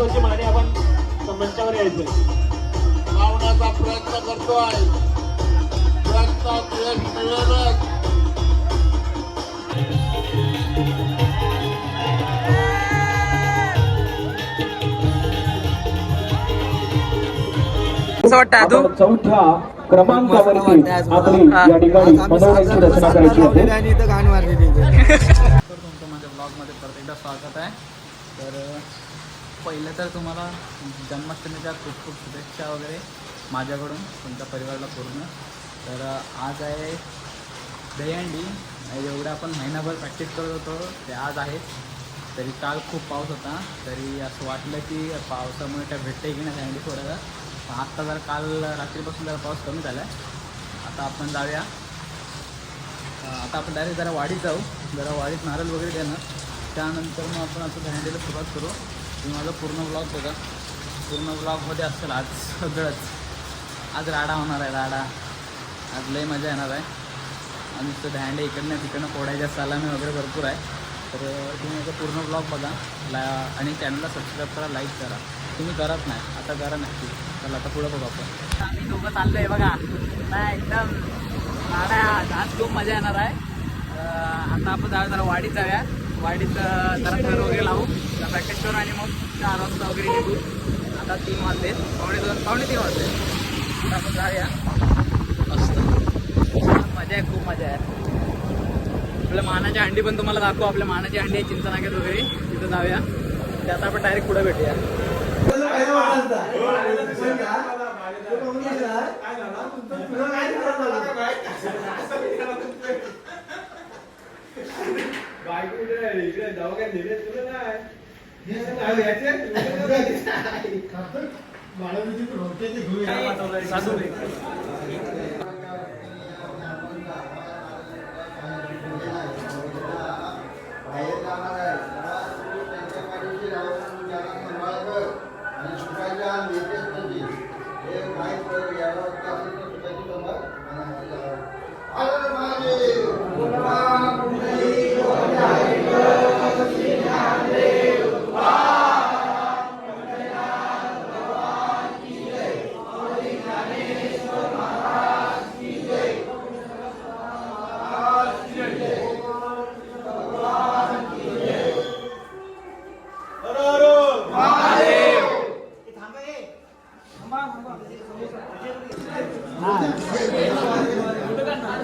महत्वाची मागणी आपण मंचावर यायचंय लावण्याचा प्रयत्न करतोय. प्रयत्नात यश मिळेलच. असं वाटतं तू चौथ्या क्रमांकावरती आपली या ठिकाणी मनोरंजनाची रचना करायची होती. तुमचं माझ्या ब्लॉगमध्ये परत एकदा स्वागत आहे. तर पहिलं तर तुम्हाला जन्माष्टमीच्या खूप खूप शुभेच्छा वगैरे माझ्याकडून तुमच्या परिवाराला पूर्ण. तर आज आहे दहीहंडी. एवढं आपण महिनाभर प्रॅक्टिस करत होतो ते आज आहे. तरी काल खूप पाऊस होता, तरी असं वाटलं की पावसामुळे काय भेटते की नाही दहीहंडी सोडायला. आत्ता जर काल रात्रीपासून जरा पाऊस कमी झाला आहे. आता आपण जाऊया. आता आपण डायरेक्ट जरा वाडीत जाऊ. जरा वाडीत नारळ वगैरे देणार. त्यानंतर मग आपण आता दहीहंडीला सुरुवात करू. तुम्ही माझा पूर्ण ब्लॉग बघा. पूर्ण ब्लॉगमध्ये असेल आज सगळंच. आज राडा होणार आहे, राडा. आज लई मजा येणार आहे. आणि नुसतं दहीहंडी इकडनं तिकडनं फोडायच्या सलामी वगैरे भरपूर आहे. तर तुम्ही माझा पूर्ण ब्लॉग बघा आणि चॅनलला सबस्क्राईब करा, लाईक करा. तुम्ही करत नाही, आता करा नक्की. चला आता पुढं बघू आपण. आम्ही दोघं चाललो आहे बघा. नाही एकदम राडा. आज खूप मजा येणार आहे. आता आपण जरा वाडीत जाऊया. वाडीत जरा घर वगैरे लावू, प्रॅक्टिस करू आणि मग 4 वाजता वगैरे निघू. आता 3 वाजले, पावणे 3 वाजले. आता आपण जाऊया. मस्त मजा आहे, खूप मजा आहे. आपल्या मानाची हंडी पण तुम्हाला दाखवू. आपल्या मानाची हंडी आहे चिंचनाक्यात वगैरे, तिथं जाऊया. ते आता आपण डायरेक्ट पुढे भेटूया.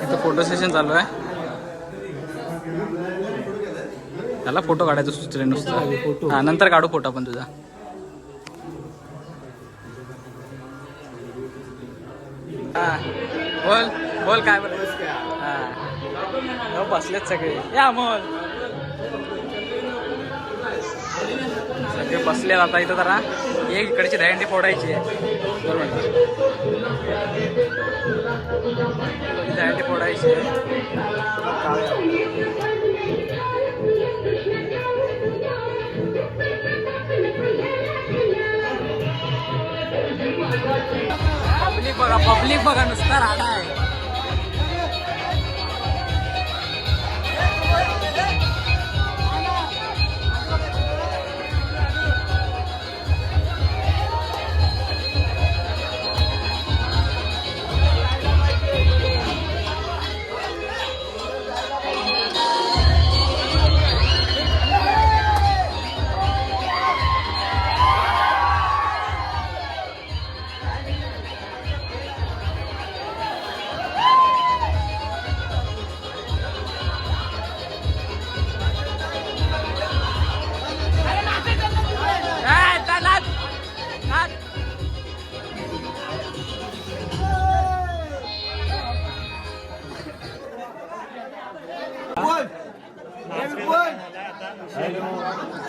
इथं फोटो सेशन चालू आहे. त्याला फोटो काढायचं सुचले नुसतं. हा, नंतर काढू फोटो पण तुझा. हा बोल बोल काय बोल. हा बसलेत सगळे. या अमोल सगळे बसले. आता इथं जरा एक इकडची दहीहंडी फोडायची आहे. दहीहंडी फोडायची आहे. पब्लिक बघा नुसता राडा आहे.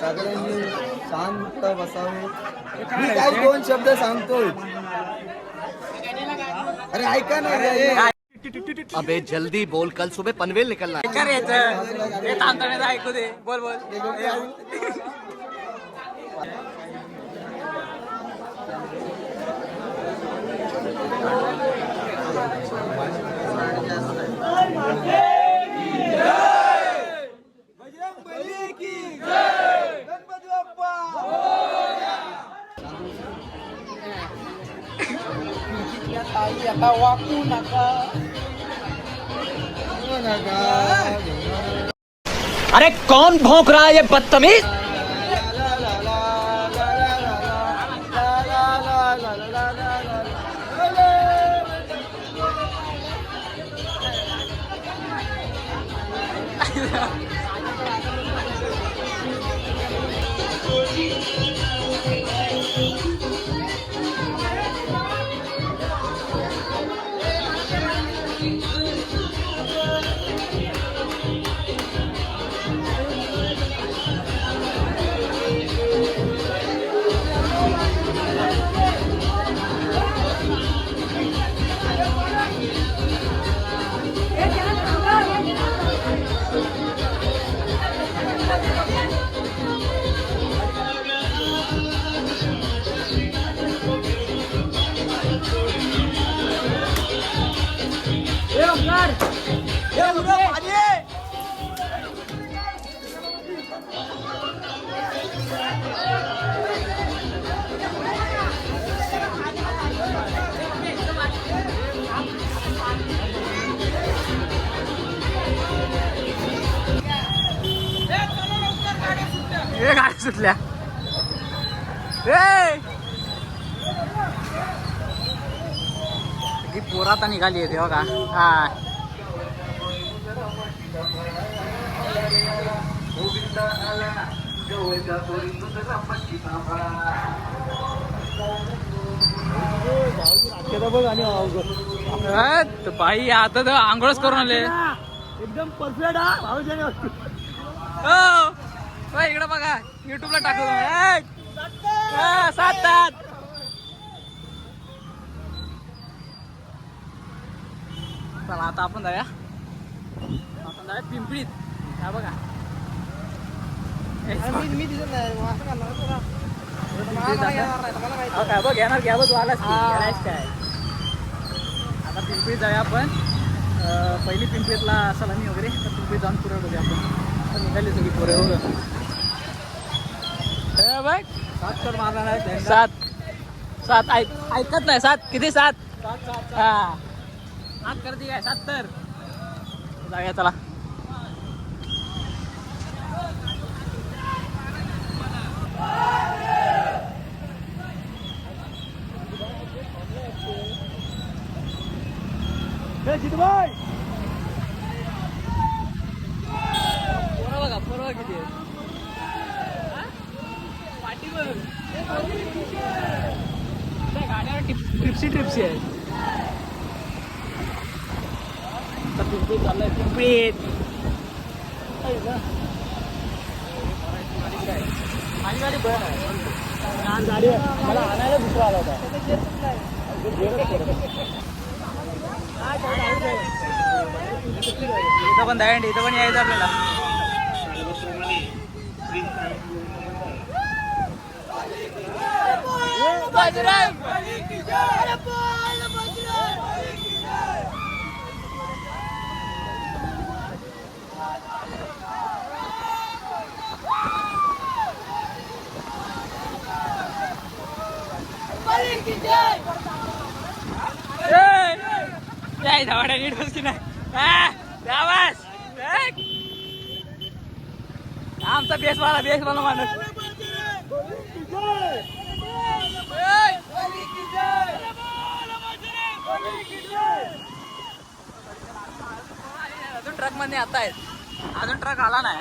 सगळ्यांनी शांत बसावे. मी काही 2 शब्द सांगतोय. अरे ऐका ना. अबे जल्दी बोल, कल सुबह पनवेल निकलना है. ऐकू दे. बोल बोल. नका वाकू नका अरे कौन भौंक रहा है ये बदतमीज? गाडी सुटल्या की पोरं आता निघाली आहे बघा. हा बाई आता तर आंघोळच करून आले एकदम परफेक्ट हा भाऊजाने हो इकडं बघा युट्यूबला टाकू 7 चला आता आपण जाऊया पिंपळीत. हा बघा मी दिसत नाही काय बघ घेणार घ्या बघ तू आलास काय. आता पिंपळीत जाऊया आपण. पहिली पिंपळीतला सलामी वगैरे तर पिंपळीत जाऊन पुरवत होते आपण. तर निघाली सगळी पोरे हो बघ 7 तर मारणार आहे 7 ऐकत नाही 7 किती 7 हा आत करते काय 7 तर जाऊया चला. जितबाई बघा पोरं किती आहे पाठीवर गाड्यावर ट्रिप्सी आहे. पिंपळीत चाललंय पिंपळीत. माझी गाडी बरं आहे गाडी मला आणायला दुसरा आला होता. इथं पण दँड इथं पण यायचं आपल्याला. धावड्या नीट बस की नाही आमचा बेसवाला माणूस. अजून ट्रक मध्ये आता आहेत अजून ट्रक आला नाही.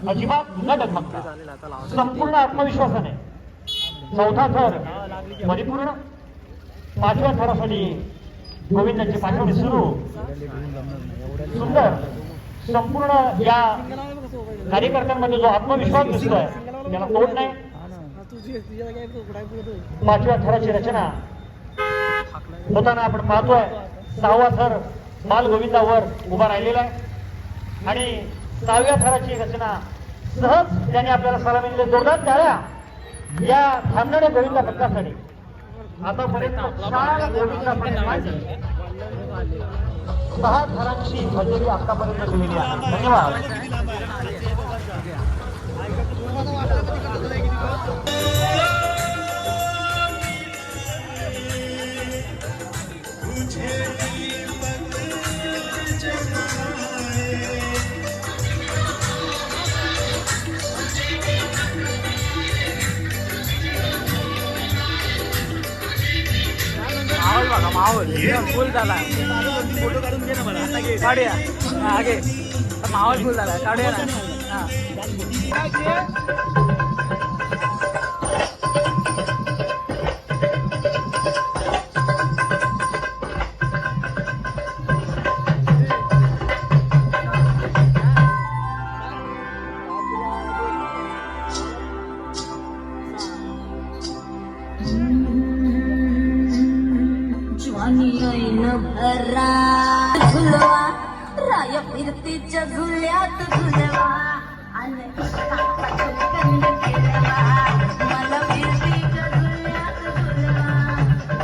अजिबात न डगमगता संपूर्ण आत्मविश्वासाने 4था थर परिपूर्ण 5व्या थरासाठी गोविंदाची पाठवणी सुरू. सुंदर संपूर्ण या कार्यकर्त्यांमध्ये जो आत्मविश्वास दिसतोय त्याला तोड नाही. 5व्या थराची रचना होताना आपण पाहतोय. 6वा थर बाल गोविंदावर उभा राहिलेला आहे आणि 6व्या थराची रचना सहज त्याने आपल्याला सलामी दिली. जोरदार टाळ्या या थांबणाऱ्या गोविंदा भक्तासाठी. आतापर्यंत 4 गोविंदा पथकांनी 6 थरांची हजेरी आतापर्यंत दिलेली आहे. धन्यवाद. माहोल बघा, माहोल एकदम फुल झाला. फोटो काढून घे ना मला. काढूया आगे. माहोल फुल झाला, काढूया ना. हा. ज्वानी ऐन भरा झुलवा राय फिरतीच्या झुल्यात झुलवा आणि इष्टाचा गुलकंद केलवा. मला फिरतीच्या झुल्यात झुलवा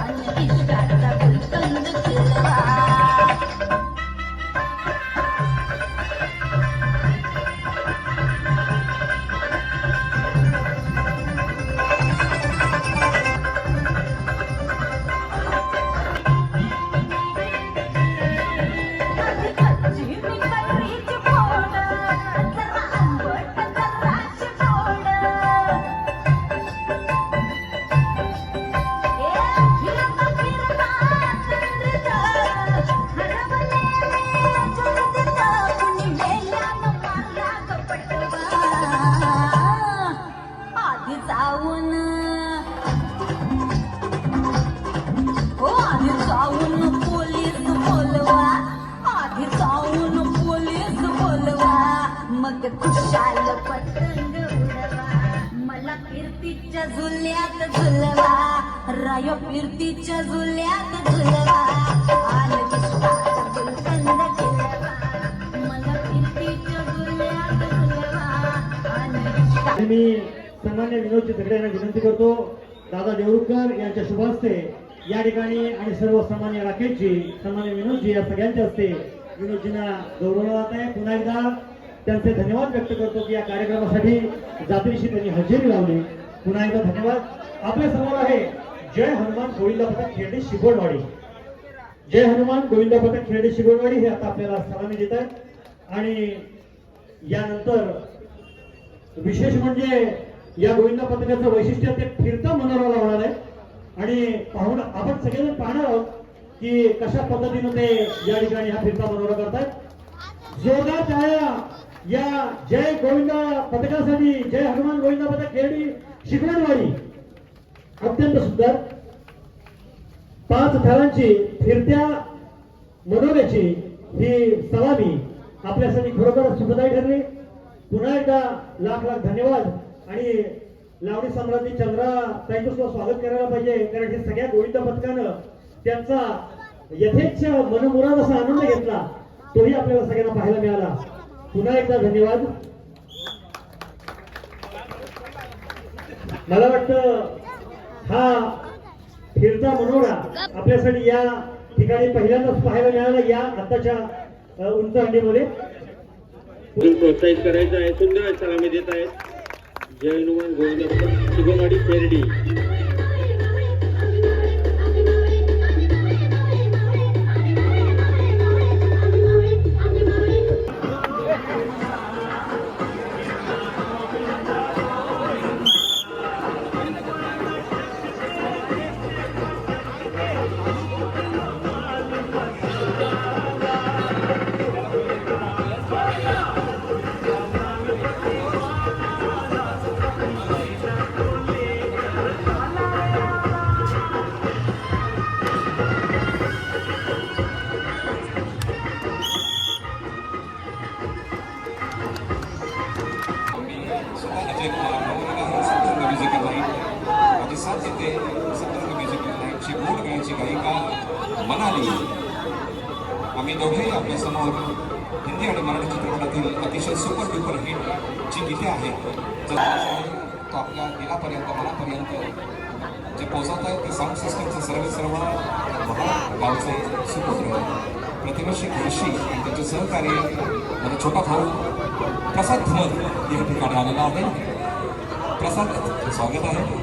आणि इष्टाचा गुलकंद केलवा. मग खुशाल पतंग उडवा. मला फिरतीच्या झुल्यात झुलवा राय फिरतीच्या झुल्यात झुलवा आणि इष्टाचा गुलकंद केलवा. मला फिरतीच्या झुल्यात झुलवा आणि मी सन्मान्य विनोद चितकडे यांना विनंती करतो, दादा देवरुखकर यांच्या शुभ हस्ते या ठिकाणी आणि सर्व सन्मान्य राकेशजी, सन्मान्य विनोदजी या सगळ्यांच्या हस्ते विनोदजींना गौरवलं जात आहे. पुन्हा एकदा त्यांचे धन्यवाद व्यक्त करतो की या कार्यक्रमासाठी जात्रेशी त्यांनी हजेरी लावली. पुन्हा एकदा धन्यवाद. आपल्या समोर आहे जय हनुमान गोविंदा पथक खेरडे शिगोणवाडी. जय हनुमान गोविंदा पथक खेरडे शिगोणवाडी हे आता आपल्याला सलामी देत आहेत. आणि यानंतर विशेष म्हणजे या गोविंदा पथकाचं वैशिष्ट्य ते फिरता मनोरा लावणार आहे आणि पाहून आपण सगळेजण पाहणार आहोत की कशा पद्धतीनं ते या ठिकाणी हा फिरता मनोरा करतात. जोरदार टाळ्या या जय गोविंदा पथकासाठी. जय हनुमान गोविंदा पथक खेरडी शिगोणवाडी. अत्यंत सुंदर 5 थरांची फिरत्या मनोऱ्याची ही सलामी आपल्यासाठी खरोखर सुखदायी ठरली. पुन्हा एकदा लाख लाख धन्यवाद. आणि लावणी सम्राज्ञी चंद्रा ताईंचं सुद्धा स्वागत करायला पाहिजे, कारण हे सगळ्या गोविंदा पथकानं त्यांचा यथेच्छ मनमुराद असा आनंद घेतला, तोही आपल्याला सगळ्यांना पाहायला मिळाला. पुन्हा एकदा धन्यवाद. मला वाटतं हा फिरता मनोरा आपल्यासाठी या ठिकाणी पहिल्यांदाच पाहायला मिळाला या आताच्या उंच हंडीमध्ये. प्रोत्साहित करायचं आहे. सुंदर सलामी देत आहेत जय हनुमान गोविंदा पथक शिगोणवाडी खेरडी. मनाली. आम्ही दोघेही आपल्या समोर हिंदी आणि मराठी चित्रपटातील अतिशय सुपर डुपर हिट जी गीते आहेत तो आपल्या दिलापर्यंत मनापर्यंत जे पोहोचवत आहेत ते साऊंड सिस्टमचे सर्व गावचे सुपुत्र प्रतिवर्षी कृषी आणि त्यांचे सहकार्य माझा छोटा भाऊ प्रसाद धमक या ठिकाणी आलेला आहे. प्रसाद, स्वागत आहे.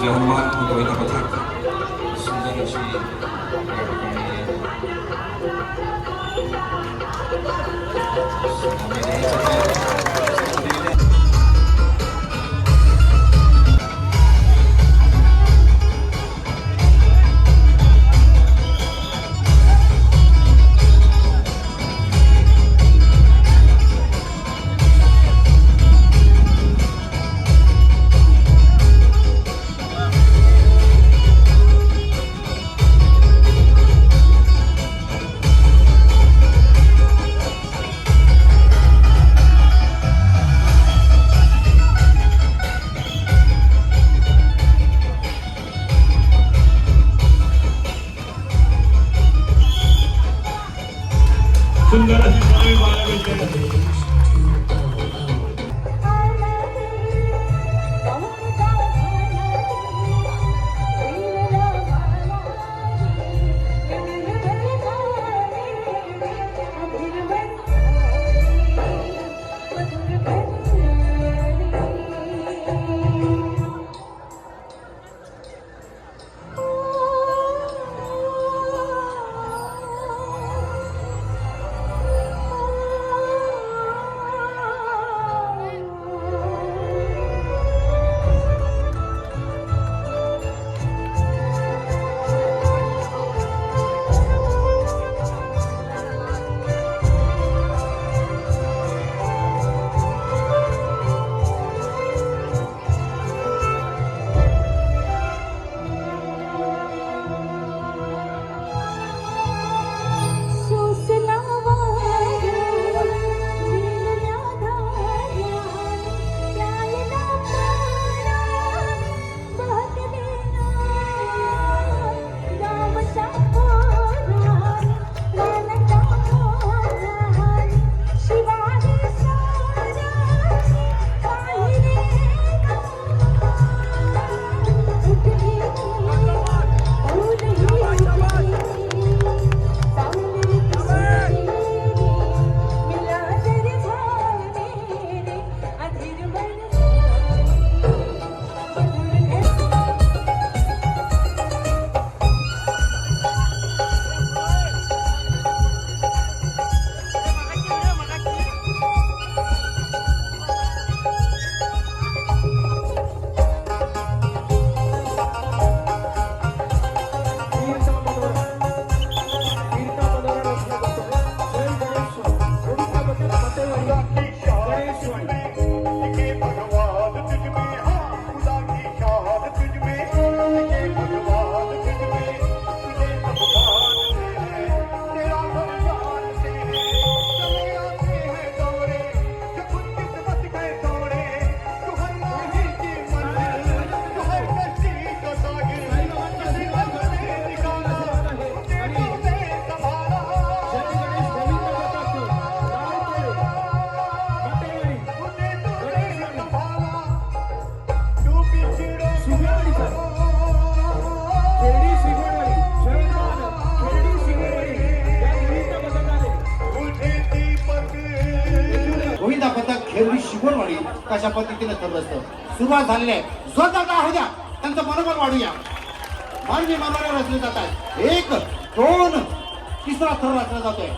जय हनुमान गोविंद पथक सुंदर अशी सुंदर अशी स्वामी बाळगंधर शिकवणवाडी कशा पद्धतीने ठरलं असतं. सुरुवात झालेली आहे. जोरदार का हो द्या, त्यांचं मनोबल वाढूया. मानवी मनोबल रचले जातात. 1, 2, तिसरा थर रचला जातोय.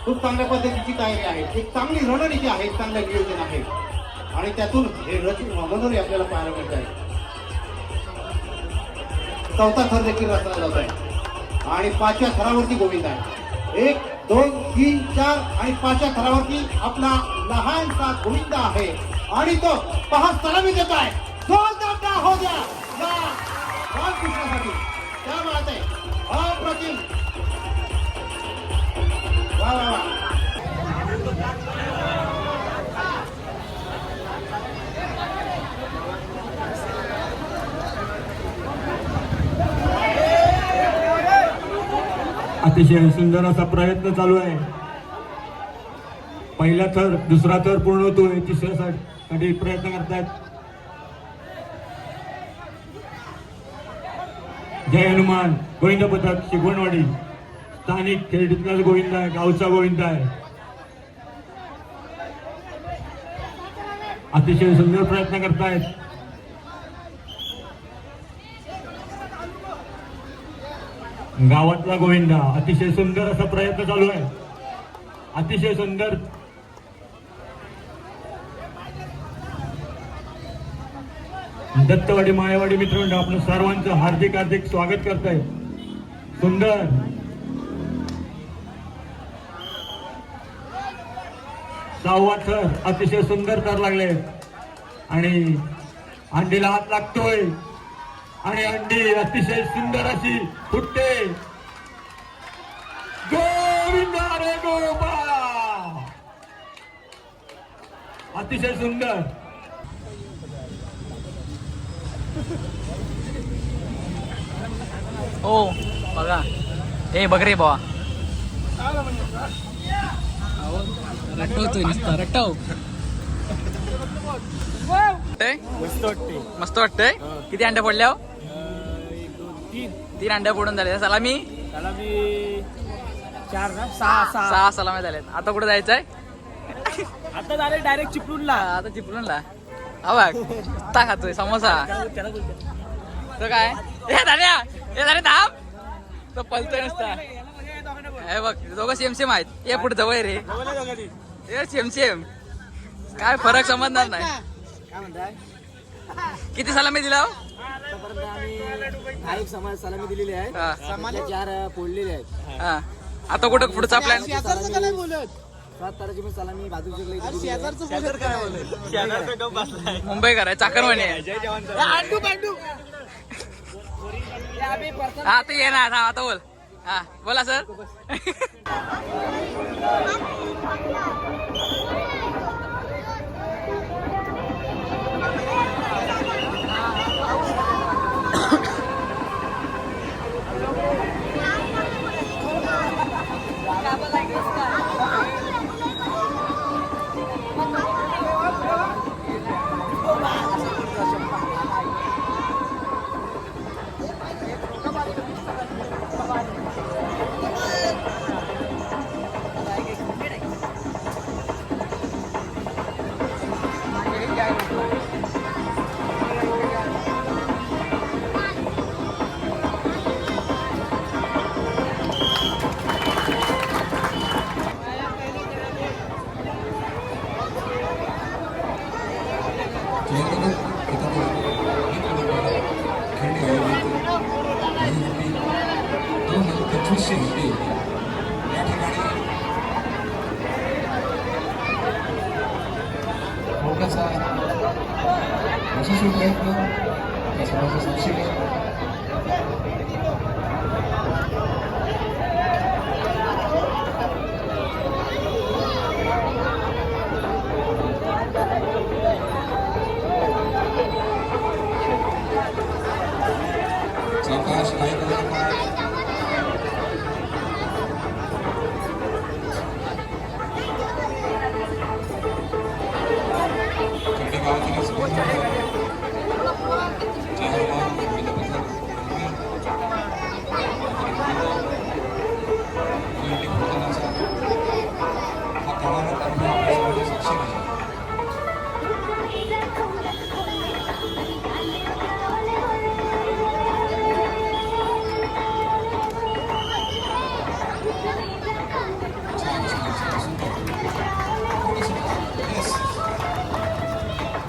खूप चांगल्या पद्धतीची तयारी आहे. एक चांगली रणनीती आहे, चांगलं नियोजन आहे आणि त्यातून हे मनोरे आपल्याला पाहायला मिळत आहे. चौथा थर देखील रचला जात आहे आणि 5व्या थरावरती गोविंद आहे. 1, 2, 3, 4 आणि 5व्या थरावरती आपला लहानसा गोविंद आहे आणि तो पहा सलामी देत आहे. जोरदार का हो द्या या बालकृष्णासाठी. त्या बात आहे अप्रतिम. वा वा वा. अतिशय सुंदर असा प्रयत्न चालू आहे. पहिला थर दुसरा थर पूर्ण होतोय, तिसऱ्यासाठी प्रयत्न करतायत. जय हनुमान गोविंद पथक शिकवणवाडी स्थानिक खेळीतलाच गोविंद आहे, गावचा गोविंद आहे. अतिशय सुंदर प्रयत्न करतायत. गावातला गोविंदा अतिशय सुंदर असा प्रयत्न चालू आहे. अतिशय सुंदर. दत्तवाडी मायावाडी मित्रमंडळ आपलं सर्वांचं हार्दिक हार्दिक स्वागत करत आहे. सुंदर सहावा थर अतिशय सुंदर थर लागले आणि अंडीला हात लागतोय आणि अंडी अतिशय सुंदर अशी फुटते. गोविंदा रे गोपा. अतिशय सुंदर. हो बघा हे बघ रे बाबा रटवतोय नुसता रटव. मस्त वाटतंय. किती अंड्या पडल्या? 3 अंड्या पडून झाल्या. सलामी 6 सलामी झाल्यात. आता कुठे जायचंय? आता झाले डायरेक्ट चिपळूणला. आता चिपळूणला. हा बघ नुसता खातोय समोसा. तो काय हे झाले थांब. तो पलतोय नुसता. हे बघ दोघं सेम सेम आहेत. हे पुढे जवळ रे. हे सेम सेम. काय फरक समजणार नाही. काय म्हणताय? किती सलामी दिला? आम्ही समाज सलामी दिलेली आहे. 4 फोडलेले आहेत. हा आता कुठं पुढचा प्लॅन? 7 तारखेची पण सलामी बाजूची मुंबई कराय चाकरमाने. हा ते ये ना आता बोल. हा बोला सर.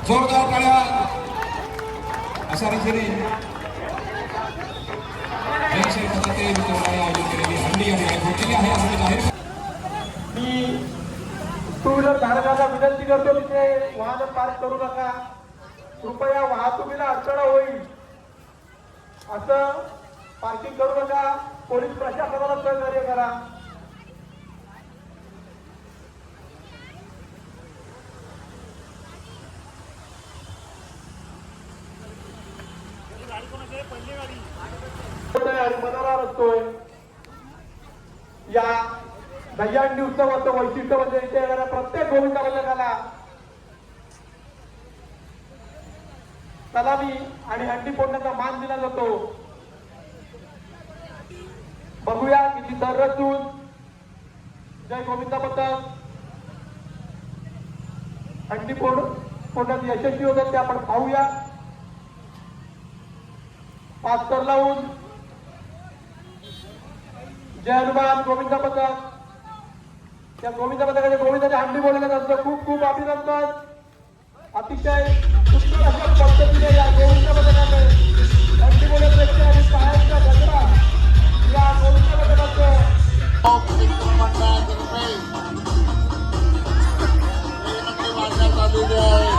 जोरदार टाळ्या अशा रीतीने आयोजन केलेली हंडी आणि घोटलेली आहे असं जाहीर. मी 2 व्हीलर धारकांना विनंती करतो तिथे वाहन पार्क करू नका. कृपया वाहतुकीला अडथळा होईल असं पार्किंग करू नका. पोलीस प्रशासनाला सहकार्य करा. आणि मनोरा रचतोय. या दहीहंडी उत्सवाचं वैशिष्ट्य म्हणजे इथे येणाऱ्या प्रत्येक गोविंदा बल्लकाला सलामी आणि हंडी फोडण्याचा मान दिला जातो. बघूया किती दर रचून जय गोविंदा पथक हंडी फोडण्यात यशस्वी होतात ते आपण पाहूया. 5 तर लावून जय हनुमान गोविंदा पथक त्या गोविंदा पथकाच्या गोविंदाच्या हंडी बोलण्यात असतं. खूप खूप अभिनंदन. अतिशय सुंदर अशा पद्धतीने या गोविंदा पथकाने हंडी बोलत व्यक्ती आणि सहाय्यता गजरा या गोविंदा पथकाचं मंडळातर्फे विनंती मांडण्यात आलेली आहे.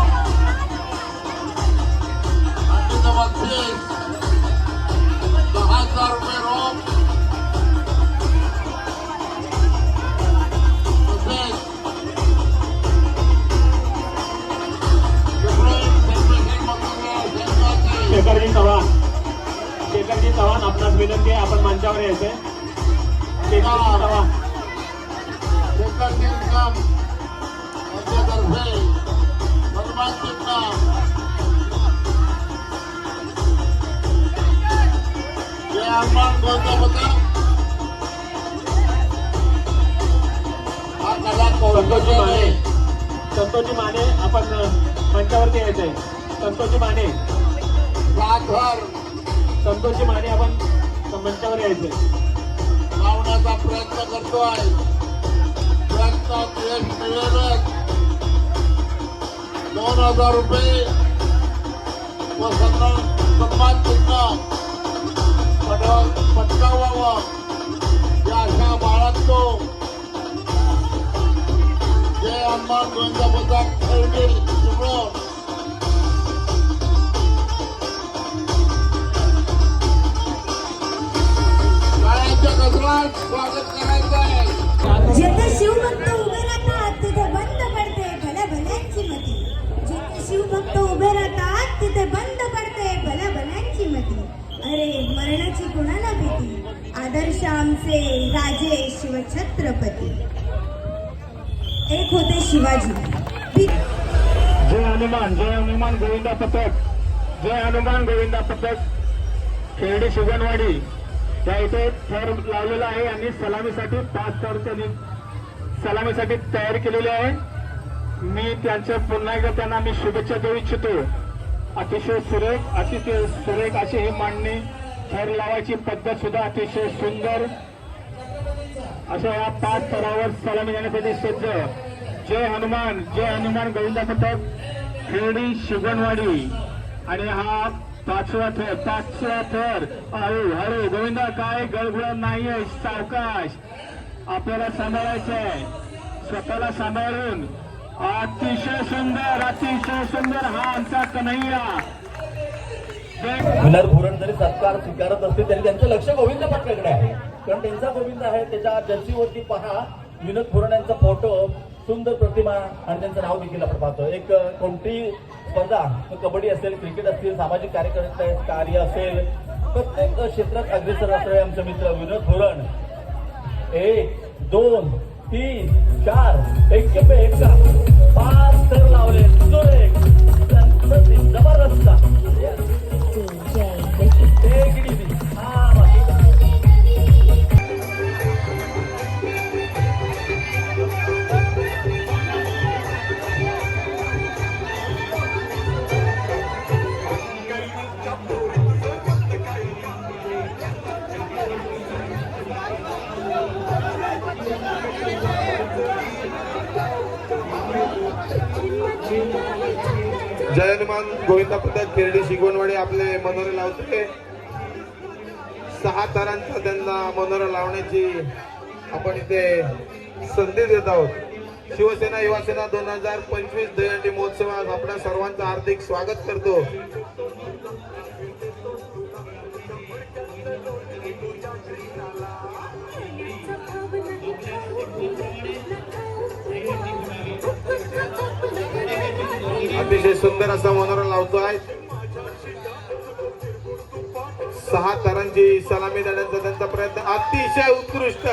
हंडीचं बक्षीस 10,000 रुपये रोख तसेच शेखरजी चव्हाण आपणास विनंती आहे, आपण मंचावर यायचंय. शेखरजी चव्हाण शेखर सिंगम यांच्यातर्फे सन्मान चिन्ह जय हनुमान गोविंदा पथक हा कला कौशल्य संतोषजी माने आपण मंचावरती यायचंय. संतोषजी माने संतोषजी माने आपण मंचावर यायचंय. लावण्याचा प्रयत्न करतोय. प्रयत्नात यश मिळेलच. 2,000 रुपये व सन्मान चिन्ह पटकावावं या आशा बाळगतो. जय हनुमान गोविंदा पथक खेळणी चिपळूण स्वागत करायचं आहे. जिथे शिवभक्त उभे राहतात तिथे बंद पडते भल्या भल्यांची मती. जिथे शिवभक्त उभे राहतात तिथे बंद पडते भल्या भल्यांची मती. अरे मरणाची कोणाला भीती. आदर्श आमचे राजे शिवछत्रपती. एक होते शिवाजी. जय हनुमान गोविंदा पथक. जय हनुमान गोविंदा पथक खेरडी सुगनवाडी या इथे थर लावलेला आहे आणि सलामीसाठी 5 थर त्यांनी सलामीसाठी तयार केलेले आहे. मी त्यांच्या पुन्हा एकदा त्यांना मी शुभेच्छा देऊ इच्छितो. अतिशय सुरेख अशी ही मांडणी थर लावायची पद्धत सुद्धा अतिशय सुंदर अशा या 5 थरावर सलामी देण्यासाठी सज्ज. जय हनुमान गोविंदा पथक खेरडी शिगणवाडी आणि हा 5वा थर. हळू गोविंदा काय गळगुळा नाहीये. सावकाश आपल्याला सांभाळायचं आहे. स्वतःला सांभाळून अतिशय सुंदर हा आमचा कन्हैया. विनर भुरण जरी सत्कार स्वीकारत असतील तरी त्यांचं लक्ष गोविंद पथकाकडे आहे. कारण त्यांचा गोविंद आहे. त्याच्या जर्सीवरती पहा विनोद भुरण यांचा फोटो, सुंदर प्रतिमा आणि त्यांचं नाव देखील आपण पाहतो. एक कोणती स्पर्धा कबड्डी असेल, क्रिकेट असतील, सामाजिक कार्य असेल, प्रत्येक क्षेत्रात अग्रेसर असणारे आमचे मित्र विनोद भुरण. 1 2 3 4 एक 5 थर लावले. सुरेख जबरदस्त. जय हनुमान गोविंदा पथक खेरडी शिगवणवाडी आपले मनोरे लावते. 6 थरांचा त्यांना मनोरा लावण्याची आपण इथे संधी देत आहोत. शिवसेना युवासेना 2025 दहीहंडी महोत्सवात आपल्या सर्वांचं हार्दिक स्वागत करतो. अतिशय सुंदर असा मनोरा लावतो आहे. 6 थरांची सलामी देण्याचा त्यांचा प्रयत्न अतिशय उत्कृष्ट.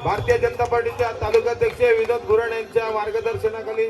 भारतीय जनता पार्टीच्या तालुकाध्यक्ष विनोद गुरण यांच्या मार्गदर्शनाखाली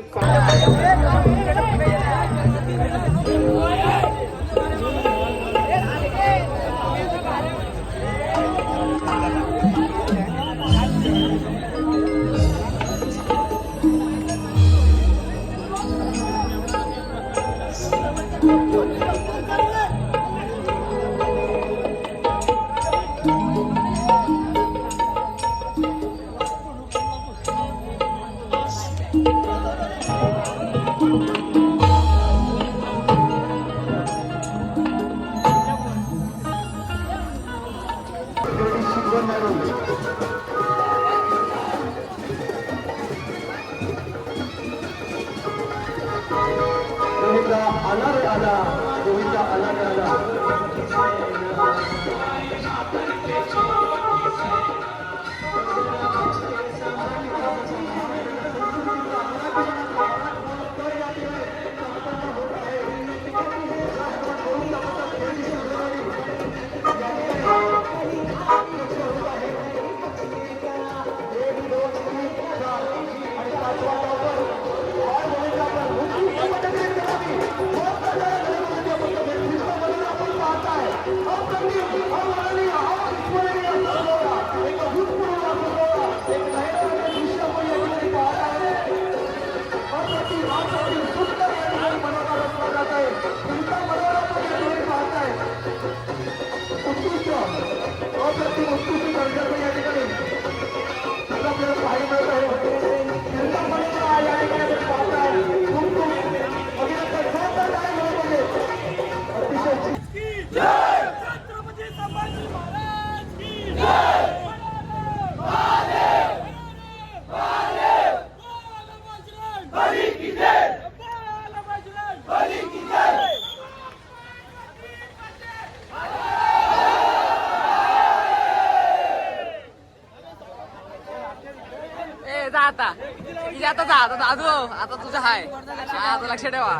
आता तुझं हाय आता लक्ष ठेवा.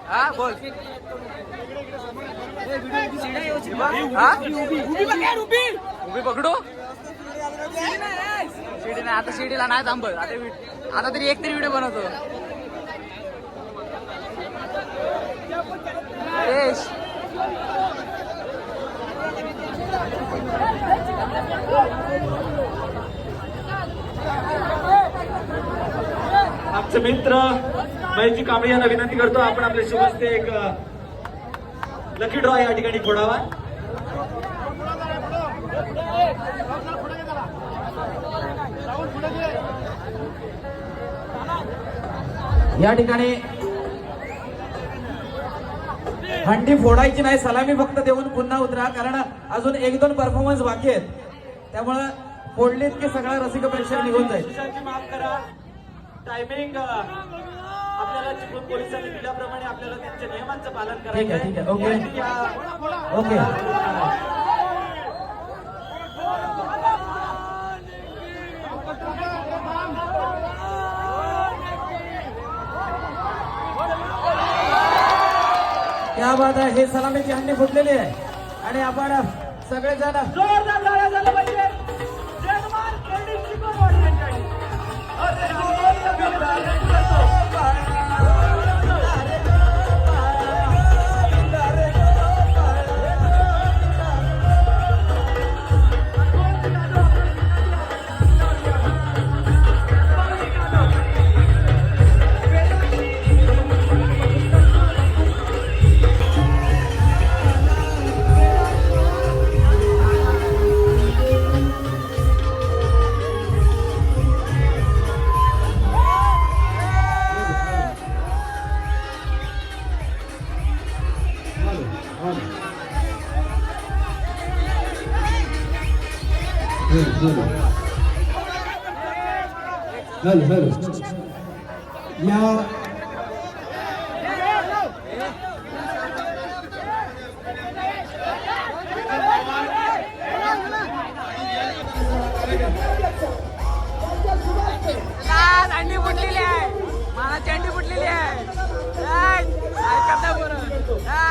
हा बोल. उभी पकडू शिडी नाही आता. शिडीला नाही थांबत आता तरी एक तरी व्हिडिओ बनवतो. आमचे मित्र महेशजी कांबळे यांना विनंती करतो आपण आपल्या शुभ हस्ते एक लकी ड्रॉ या ठिकाणी फोडावा. या ठिकाणी हंडी फोडायची नाही, सलामी फक्त देऊन पुन्हा उतरा, कारण अजून 1-2 परफॉर्मन्स बाकी आहेत. त्यामुळे फोडलीत की सगळा रसिक प्रेक्षक निघून जाईल. माफ करा, टायमिंग आपल्याला चिपळूण पोलिसांनी दिल्याप्रमाणे आपल्याला त्यांच्या नियमांचं पालन करायचं आहे. ठीक आहे, ओके ओके. क्या बात आहे. हे सलामीची हंडी फुटलेली आहे आणि आपण सगळेजण जोरदार टाळ्या झाल्या पाहिजे. अंडी फुटलेली आहे, मला चंडी फुटलेली आहे. ऐकत नाही बरं.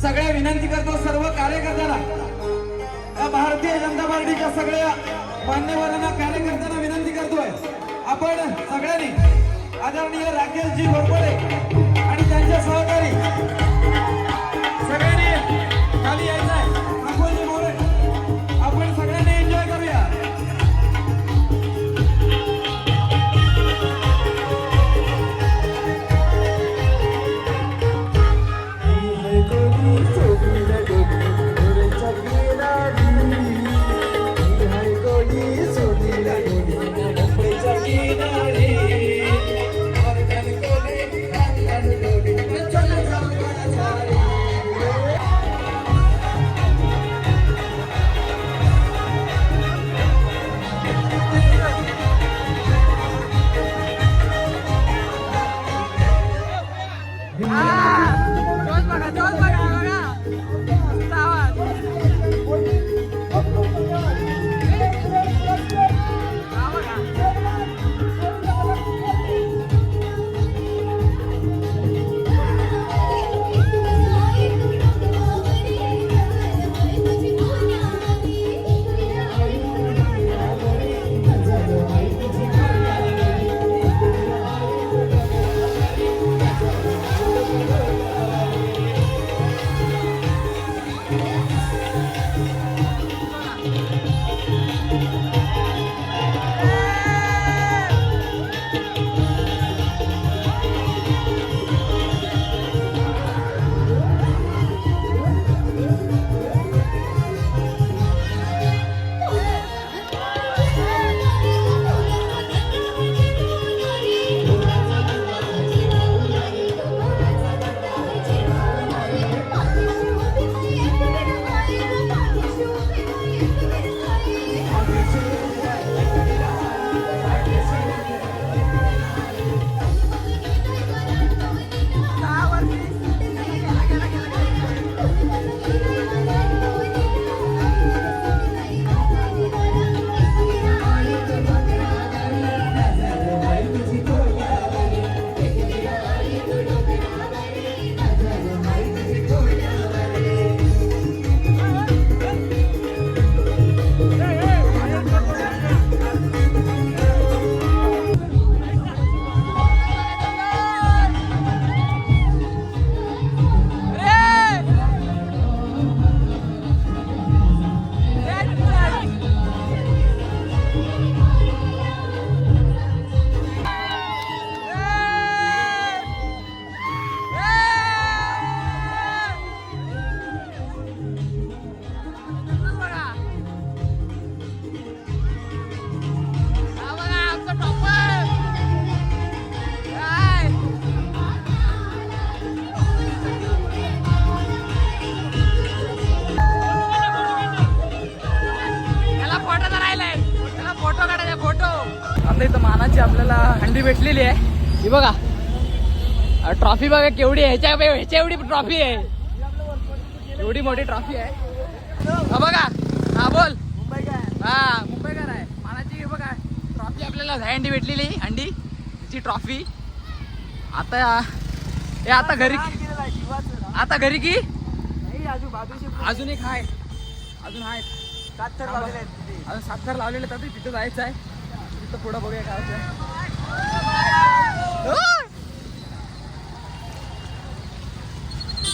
सगळ्या विनंती करतो सर्व कार्यकर्त्यांना, या भारतीय जनता पार्टीच्या सगळ्या मान्यवरांना, कार्यकर्त्यांना विनंती करतोय, आपण सगळ्यांनी आदरणीय राकेशजी घोरपडे आणि त्यांच्या सहकारी सगळ्यांनी खाली यायचं आहे. राहुलजी मोरे, आपण सगळ्यांनी एन्जॉय करूया. आता इथं मानाची आपल्याला हंडी भेटलेली आहे. ही बघा ट्रॉफी बघा केवढी आहे, ह्याच्या एवढी ट्रॉफी आहे, एवढी मोठी ट्रॉफी आहे. हा बघा, हा बोल. हा मुंबईकर आहे मानाची. बघा ट्रॉफी आपल्याला हंडी भेटलेली, हंडी तिची ट्रॉफी. आता हे आता घरी आता घरी की अजून एक आहे, अजून आहेत 7 थर लावलेले आहेत, अजून 7 थर लावलेले आहेत. तिथं जायचं आहे, तिथं पुढं बघूया काय होतं.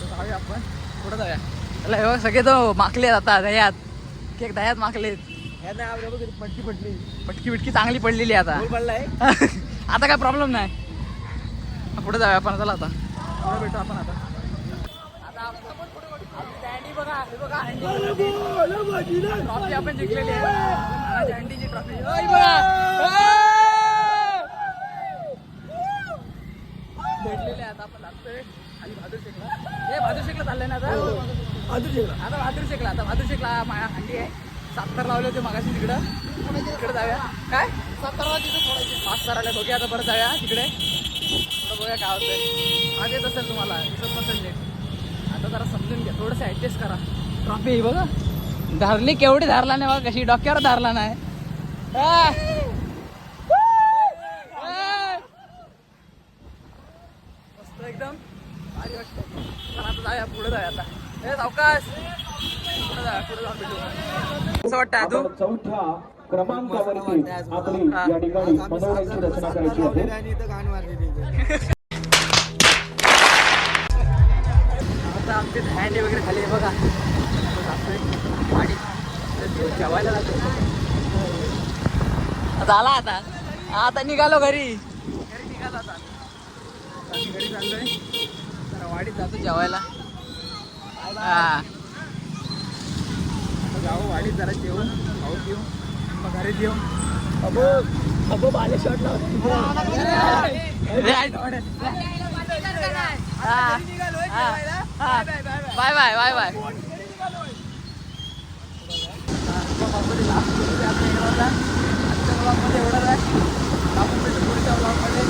जाऊया आपण पुढं जाऊया. त्याला हे बघ सगळे तो माकले आता दह्यात, केक दह्यात माकले, पटकी पडली, पटकी बिटकी चांगली पडलेली आता. आता काय प्रॉब्लेम नाही. पुढे जाऊया आपण. चला आता पुढे भेटू आपण. आता ट्रॉफी आपण जिंकलेली आहे, हँडीची ट्रॉफी भेटलेली आहे. आता आपण लागतोय आणि बहादूर शेखला. हे बहादूर शेखला चाललंय ना आता. बहादूर शेखला हंडी आहे. 7 थर लावले होते मागाशी तिकडं जाऊया. काय 7 थर तिथं सोडायचे, 5 थर आले दोघे. आता परत जाऊया तिकडे, थोडं बघूया काय होतंय. आज येत असेल तुम्हाला, दिसत नसेल नीट. आता जरा समजून घ्या, थोडंसं ॲडजस्ट करा. ट्रॉफी बघा धरली, केवढी धरला नाही बघा, कशी डोक्यावर धरला नाही. मस्त एकदम भारी वाटतं. आता जाऊया पुढे, जाऊया आता. हे सावकाश पुढे जाऊया, पुढे जाऊन भेटू. असं वाटतं अजून चौथ्या क्रमांकावरती आपली या ठिकाणी मनोऱ्याची रचना करायची आहे. आता आमचे हँडी वगैरे झाले बघा. आणि जेवायला जातो. झाला आता. आता निघालो घरी निघालो आता. घरी चाललोय, जरा वाडीत जातो जेवायला. हा जाऊ वाडीत, जरा जेवून खाऊ पिऊ, मग घरी येऊ. अबो बाले शॉट बाय बाय बाय बाय. आजच्या ब्लॉगमध्ये एवढं आहे. आपण पुढच्या ब्लॉगमध्ये